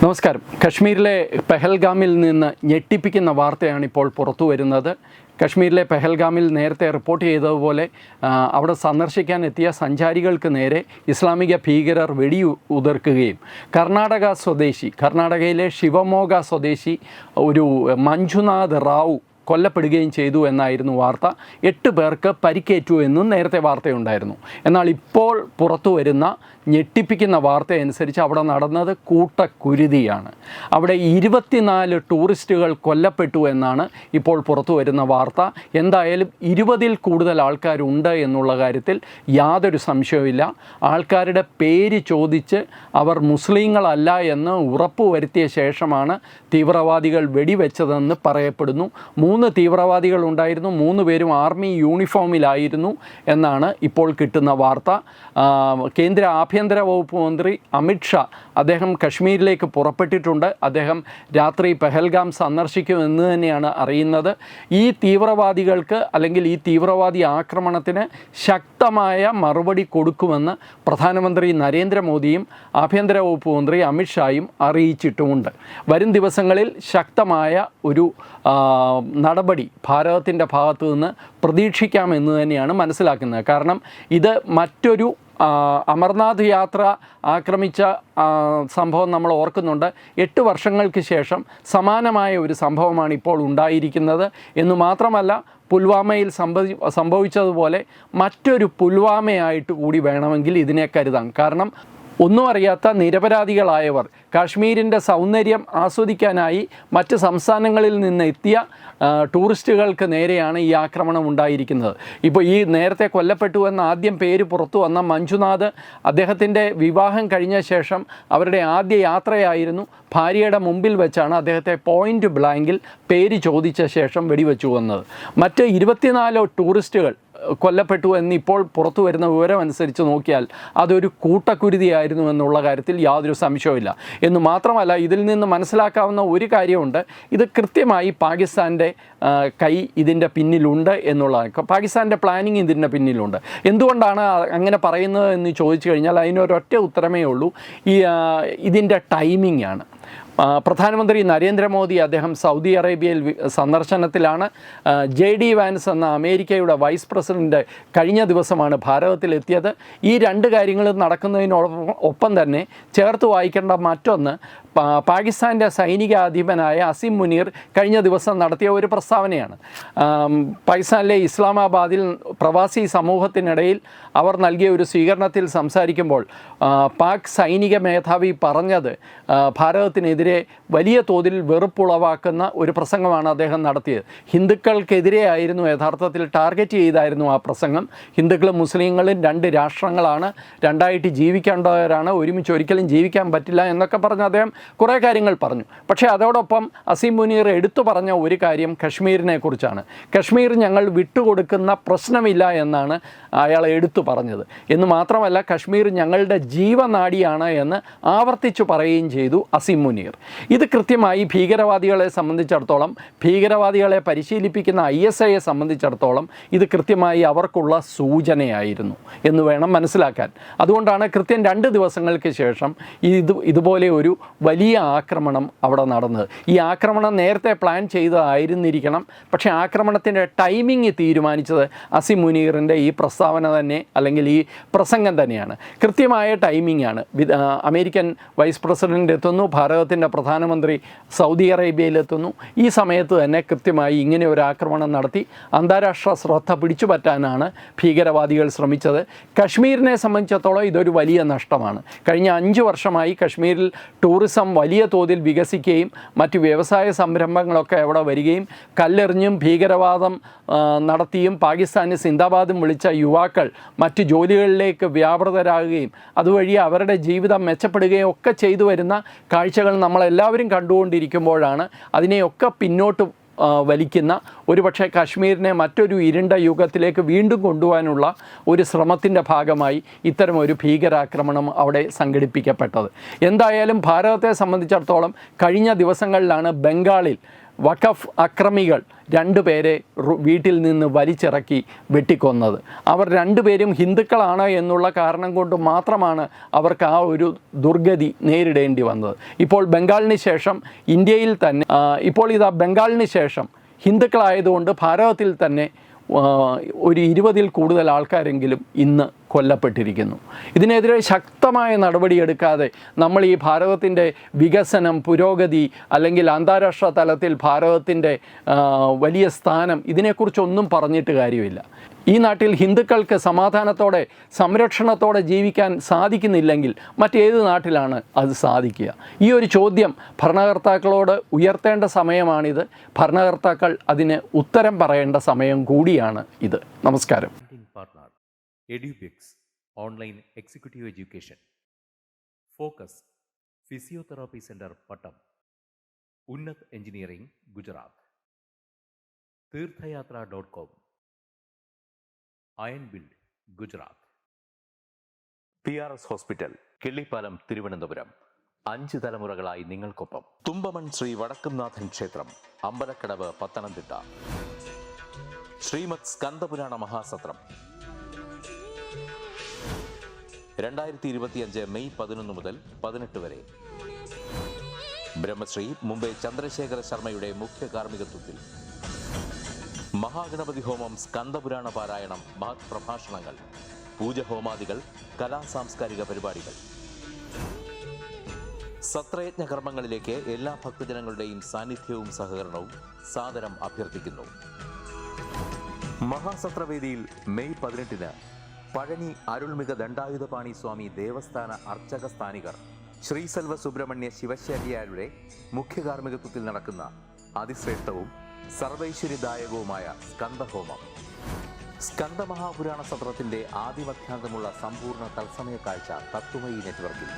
നമസ്കാരം. കശ്മീരിലെ പെഹൽഗാമിൽ നിന്ന് ഞെട്ടിപ്പിക്കുന്ന വാർത്തയാണ് ഇപ്പോൾ പുറത്തു വരുന്നത്. കശ്മീരിലെ പെഹൽഗാമിൽ നേരത്തെ റിപ്പോർട്ട് ചെയ്തതുപോലെ അവിടെ സന്ദർശിക്കാൻ എത്തിയ സഞ്ചാരികൾക്ക് നേരെ ഇസ്ലാമിക ഭീകരർ വെടിയുതിർക്കുകയും കർണാടകയിലെ ശിവമോഗ സ്വദേശി ഒരു മഞ്ജുനാഥ് റാവു കൊല്ലപ്പെടുകയും ചെയ്തു എന്നായിരുന്നു വാർത്ത. 8 പേർക്ക് പരിക്കേറ്റു എന്നും നേരത്തെ വാർത്തയുണ്ടായിരുന്നു. എന്നാൽ ഇപ്പോൾ പുറത്തു വരുന്ന ഞെട്ടിപ്പിക്കുന്ന വാർത്തയനുസരിച്ച് അവിടെ നടന്നത് കൂട്ടക്കുരുതിയാണ്. അവിടെ 24 ടൂറിസ്റ്റുകൾ കൊല്ലപ്പെട്ടു എന്നാണ് ഇപ്പോൾ പുറത്തു വരുന്ന വാർത്ത. എന്തായാലും 20-ൽ കൂടുതൽ ആൾക്കാരുണ്ട് എന്നുള്ള കാര്യത്തിൽ യാതൊരു സംശയവുമില്ല. ആൾക്കാരുടെ പേര് ചോദിച്ച് അവർ മുസ്ലിങ്ങളല്ല എന്ന് ഉറപ്പുവരുത്തിയ ശേഷമാണ് തീവ്രവാദികൾ വെടിവെച്ചതെന്ന് പറയപ്പെടുന്നു. 3 തീവ്രവാദികൾ ഉണ്ടായിരുന്നു. 3 പേരും ആർമി യൂണിഫോമിലായിരുന്നു എന്നാണ് ഇപ്പോൾ കിട്ടുന്ന വാർത്ത. കേന്ദ്ര ആഭ്യന്തര വകുപ്പ് മന്ത്രി അമിത് ഷാ അദ്ദേഹം കശ്മീരിലേക്ക് പുറപ്പെട്ടിട്ടുണ്ട്. അദ്ദേഹം രാത്രി പെഹൽഗാം സന്ദർശിക്കുമെന്ന് തന്നെയാണ് അറിയുന്നത്. ഈ തീവ്രവാദികൾക്ക് അല്ലെങ്കിൽ ഈ തീവ്രവാദി ആക്രമണത്തിന് ശക്തമായ മറുപടി കൊടുക്കുമെന്ന് പ്രധാനമന്ത്രി നരേന്ദ്രമോദിയും ആഭ്യന്തര വകുപ്പ് മന്ത്രി അമിത് ഷായും അറിയിച്ചിട്ടുമുണ്ട്. വരും ദിവസങ്ങളിൽ ശക്തമായ ഒരു നടപടി ഭാരതത്തിൻ്റെ ഭാഗത്തു നിന്ന് പ്രതീക്ഷിക്കാമെന്ന് തന്നെയാണ് മനസ്സിലാക്കുന്നത്. കാരണം ഇത് മറ്റൊരു അമർനാഥ് യാത്ര ആക്രമിച്ച സംഭവം നമ്മൾ ഓർക്കുന്നുണ്ട്. 8 വർഷങ്ങൾക്ക് ശേഷം സമാനമായ ഒരു സംഭവമാണ് ഇപ്പോൾ ഉണ്ടായിരിക്കുന്നത് എന്ന് മാത്രമല്ല, പുൽവാമയിൽ സംഭവിച്ചതുപോലെ മറ്റൊരു പുൽവാമയായിട്ട് കൂടി വേണമെങ്കിൽ ഇതിനെ കരുതാം. കാരണം ഒന്നും അറിയാത്ത നിരപരാധികളായവർ കാശ്മീരിൻ്റെ സൗന്ദര്യം ആസ്വദിക്കാനായി മറ്റ് സംസ്ഥാനങ്ങളിൽ നിന്ന് എത്തിയ ടൂറിസ്റ്റുകൾക്ക് നേരെയാണ് ഈ ആക്രമണം ഉണ്ടായിരിക്കുന്നത്. ഇപ്പോൾ ഈ നേരത്തെ കൊല്ലപ്പെട്ടു എന്ന ആദ്യം പേര് പുറത്തു വന്ന മഞ്ജുനാഥ്, അദ്ദേഹത്തിൻ്റെ വിവാഹം കഴിഞ്ഞ ശേഷം അവരുടെ ആദ്യ യാത്രയായിരുന്നു. ഭാര്യയുടെ മുമ്പിൽ വെച്ചാണ് അദ്ദേഹത്തെ പോയിൻ്റ് ബ്ലാങ്കിൽ പേര് ചോദിച്ച ശേഷം വെടിവെച്ചു വന്നത്. മറ്റ് 24 ടൂറിസ്റ്റുകൾ കൊല്ലപ്പെട്ടു എന്നിപ്പോൾ പുറത്തു വരുന്ന വിവരം അനുസരിച്ച് നോക്കിയാൽ അതൊരു കൂട്ടക്കുരുതിയായിരുന്നു എന്നുള്ള കാര്യത്തിൽ യാതൊരു സംശയവുമില്ല. എന്ന് മാത്രമല്ല, ഇതിൽ നിന്ന് മനസ്സിലാക്കാവുന്ന ഒരു കാര്യമുണ്ട്. ഇത് കൃത്യമായി പാകിസ്ഥാൻ്റെ കൈ ഇതിൻ്റെ പിന്നിലുണ്ട് എന്നുള്ളതാണ്. പാകിസ്ഥാൻ്റെ പ്ലാനിങ് ഇതിൻ്റെ പിന്നിലുണ്ട്. എന്തുകൊണ്ടാണ് അങ്ങനെ പറയുന്നത് എന്ന് ചോദിച്ചു കഴിഞ്ഞാൽ അതിനൊരൊറ്റ ഉത്തരമേ ഉള്ളൂ. ഇതിൻ്റെ ടൈമിംഗ് ആണ്. പ്രധാനമന്ത്രി നരേന്ദ്രമോദി അദ്ദേഹം സൗദി അറേബ്യയിൽ സന്ദർശനത്തിലാണ്. JD വാൻസ് എന്ന അമേരിക്കയുടെ വൈസ് പ്രസിഡൻറ്റ് കഴിഞ്ഞ ദിവസമാണ് ഭാരതത്തിലെത്തിയത്. ഈ 2 കാര്യങ്ങളും നടക്കുന്നതിനൊപ്പം തന്നെ ചേർത്ത് വായിക്കേണ്ട മറ്റൊന്ന്, പാകിസ്ഥാൻ്റെ സൈനികാധിപനായ അസിം മുനീർ കഴിഞ്ഞ ദിവസം നടത്തിയ ഒരു പ്രസ്താവനയാണ്. പാകിസ്ഥാനിലെ ഇസ്ലാമാബാദിൽ പ്രവാസി സമൂഹത്തിനിടയിൽ അവർ നൽകിയ ഒരു സ്വീകരണത്തിൽ സംസാരിക്കുമ്പോൾ പാക് സൈനിക മേധാവി പറഞ്ഞത് ഭാരതത്തിനെതിരെ വലിയ തോതിൽ വെറുപ്പുളവാക്കുന്ന ഒരു പ്രസംഗമാണ് അദ്ദേഹം നടത്തിയത്. ഹിന്ദുക്കൾക്കെതിരെയായിരുന്നു യഥാർത്ഥത്തിൽ ടാർഗറ്റ് ചെയ്തായിരുന്നു ആ പ്രസംഗം. ഹിന്ദുക്കളും മുസ്ലിങ്ങളും 2 രാഷ്ട്രങ്ങളാണ്, 2ആയിട്ട് ജീവിക്കേണ്ടവരാണ്, ഒരുമിച്ച് ഒരിക്കലും ജീവിക്കാൻ പറ്റില്ല എന്നൊക്കെ പറഞ്ഞ് അദ്ദേഹം കുറേ കാര്യങ്ങൾ പറഞ്ഞു. പക്ഷേ അതോടൊപ്പം അസീം മുനീർ എടുത്തു പറഞ്ഞ ഒരു കാര്യം കശ്മീരിനെ കുറിച്ചാണ്. കശ്മീർ ഞങ്ങൾ വിട്ടുകൊടുക്കുന്ന പ്രശ്നമില്ല എന്നാണ് അയാൾ എടുത്തു പറഞ്ഞത്. എന്ന് മാത്രമല്ല, കശ്മീർ ഞങ്ങളുടെ ജീവനാഡിയാണ് എന്ന് ആവർത്തിച്ചു പറയുകയും ചെയ്തു അസീം മുനീർ. ഇത് കൃത്യമായി ഭീകരവാദികളെ സംബന്ധിച്ചിടത്തോളം, ഭീകരവാദികളെ പരിശീലിപ്പിക്കുന്ന ISIയെ സംബന്ധിച്ചിടത്തോളം ഇത് കൃത്യമായി അവർക്കുള്ള സൂചനയായിരുന്നു എന്ന് വേണം മനസ്സിലാക്കാൻ. അതുകൊണ്ടാണ് കൃത്യം 2 ദിവസങ്ങൾക്ക് ശേഷം ഇതുപോലെ ഒരു വലിയ ആക്രമണം അവിടെ നടന്നത്. ഈ ആക്രമണം നേരത്തെ പ്ലാൻ ചെയ്തതായിരുന്നിരിക്കണം. പക്ഷേ ആക്രമണത്തിൻ്റെ ടൈമിംഗ് തീരുമാനിച്ചത് അസീം മുനീറിൻ്റെ ഈ പ്രസ്താവന തന്നെ, അല്ലെങ്കിൽ ഈ പ്രസംഗം തന്നെയാണ്. കൃത്യമായ ടൈമിംഗ് ആണ്. അമേരിക്കൻ വൈസ് പ്രസിഡൻ്റ് എത്തുന്നു, ഭാരതത്തിൻ്റെ പ്രധാനമന്ത്രി സൗദി അറേബ്യയിലെത്തുന്നു. ഈ സമയത്ത് തന്നെ കൃത്യമായി ഇങ്ങനെ ഒരു ആക്രമണം നടത്തി അന്താരാഷ്ട്ര ശ്രദ്ധ പിടിച്ചു പറ്റാനാണ് ഭീകരവാദികൾ ശ്രമിച്ചത്. കശ്മീരിനെ സംബന്ധിച്ചിടത്തോളം ഇതൊരു വലിയ നഷ്ടമാണ്. കഴിഞ്ഞ 5 വർഷമായി കശ്മീരിൽ ടൂറിസം വലിയ തോതിൽ വികസിക്കുകയും മറ്റ് വ്യവസായ സംരംഭങ്ങളൊക്കെ അവിടെ വരികയും കല്ലെറിഞ്ഞും ഭീകരവാദം നടത്തിയും പാകിസ്ഥാന് സിന്ദാബാദും വിളിച്ച യുവാക്കൾ മറ്റ് ജോലികളിലേക്ക് വ്യാപൃതരാകുകയും അതുവഴി അവരുടെ ജീവിതം മെച്ചപ്പെടുകയും ഒക്കെ ചെയ്തു വരുന്ന കാഴ്ചകൾ നമ്മളെല്ലാവരും കണ്ടുകൊണ്ടിരിക്കുമ്പോഴാണ് അതിനെയൊക്കെ പിന്നോട്ട് വലിക്കുന്ന, ഒരുപക്ഷെ കാശ്മീരിനെ മറ്റൊരു ഇരുണ്ട യുഗത്തിലേക്ക് വീണ്ടും കൊണ്ടുപോകാനുള്ള ഒരു ശ്രമത്തിൻ്റെ ഭാഗമായി ഇത്തരമൊരു ഭീകരാക്രമണം അവിടെ സംഘടിപ്പിക്കപ്പെട്ടത്. എന്തായാലും ഭാരതത്തെ സംബന്ധിച്ചിടത്തോളം കഴിഞ്ഞ ദിവസങ്ങളിലാണ് ബംഗാളിൽ വഖഫ് അക്രമികൾ 2 പേരെ വീട്ടിൽ നിന്ന് വലിച്ചിറക്കി വെട്ടിക്കൊന്നത്. അവർ 2 പേരും ഹിന്ദുക്കളാണ് എന്നുള്ള കാരണം കൊണ്ട് മാത്രമാണ് അവർക്ക് ആ ഒരു ദുർഗതി നേരിടേണ്ടി വന്നത്. ഇപ്പോൾ ബംഗാളിന് ശേഷം ഇന്ത്യയിൽ തന്നെ ബംഗാളിന് ശേഷം ഹിന്ദുക്കളായതുകൊണ്ട് ഭാരതത്തിൽ തന്നെ ഒരു 20-ൽ കൂടുതൽ ആൾക്കാരെങ്കിലും ഇന്ന് കൊല്ലപ്പെട്ടിരിക്കുന്നു. ഇതിനെതിരെ ശക്തമായ നടപടിയെടുക്കാതെ നമ്മൾ ഈ ഭാരതത്തിൻ്റെ വികസനം, പുരോഗതി അല്ലെങ്കിൽ അന്താരാഷ്ട്ര തലത്തിൽ ഭാരതത്തിൻ്റെ വലിയ സ്ഥാനം ഇതിനെക്കുറിച്ചൊന്നും പറഞ്ഞിട്ട് കാര്യമില്ല. ഈ നാട്ടിൽ ഹിന്ദുക്കൾക്ക് സമാധാനത്തോടെ സംരക്ഷണത്തോടെ ജീവിക്കാൻ സാധിക്കുന്നില്ലെങ്കിൽ മറ്റേത് നാട്ടിലാണ് അത് സാധിക്കുക? ഈ ഒരു ചോദ്യം ഭരണകർത്താക്കളോട് ഉയർത്തേണ്ട സമയമാണിത്. ഭരണകർത്താക്കൾ അതിന് ഉത്തരം പറയേണ്ട സമയം കൂടിയാണ് ഇത്. നമസ്കാരം. എഡ്യൂബിക്സ് online executive education, focus physiotherapy centre പട്ടം, ഉന്നത് എഞ്ചിനീയറിംഗ് ഗുജറാത്ത്, തീർത്ഥയാത്ര.com, iron build Gujarat, PRS hospital Killipalam Thiruvananthapuram. 5 തലമുറകളായി നിങ്ങൾക്കൊപ്പം. തുമ്പമൺ ശ്രീ വടക്കുംനാഥൻ ക്ഷേത്രം, അമ്പലക്കടവ്, പത്തനംതിട്ട. ശ്രീമദ് സ്കന്ദപുരാണ മഹാസത്രം 2025 മെയ് 11 മുതൽ 18 വരെ. ബ്രഹ്മശ്രീ മുംബൈ ചന്ദ്രശേഖര ശർമ്മയുടെ മുഖ്യ കാർമ്മികത്വത്തിൽ മഹാഗണപതി ഹോമം, സ്കന്ദപുരാണ പാരായണം, മഹത് പ്രഭാഷണങ്ങൾ, പൂജഹോമാദികൾ, കലാസാംസ്കാരിക പരിപാടികൾ. സത്രയജ്ഞ കർമ്മങ്ങളിലേക്ക് എല്ലാ ഭക്തജനങ്ങളുടെയും സാന്നിധ്യവും സഹകരണവും സാദരം അഭ്യർത്ഥിക്കുന്നു. മഹാസത്രവേദിയിൽ മെയ് 18-ന് പഴനി അരുൾമിക ദണ്ഡായുധപാണി സ്വാമി ദേവസ്ഥാന അർച്ചക സ്ഥാനികർ ശ്രീസെൽവ സുബ്രഹ്മണ്യ ശിവശാരിയാരുടെ മുഖ്യ കാർമ്മികത്വത്തിൽ നടക്കുന്ന അതിശ്രേഷ്ഠവും സർവൈശ്വര്യദായകവുമായ സ്കന്ദഹോമം. സ്കന്ദമഹാപുരാണ സത്രത്തിന്റെ ആദിമധ്യാന്തമുള്ള സമ്പൂർണ്ണ തത്സമയ കാഴ്ച തത്വമയി നെറ്റ്വർക്കിൽ.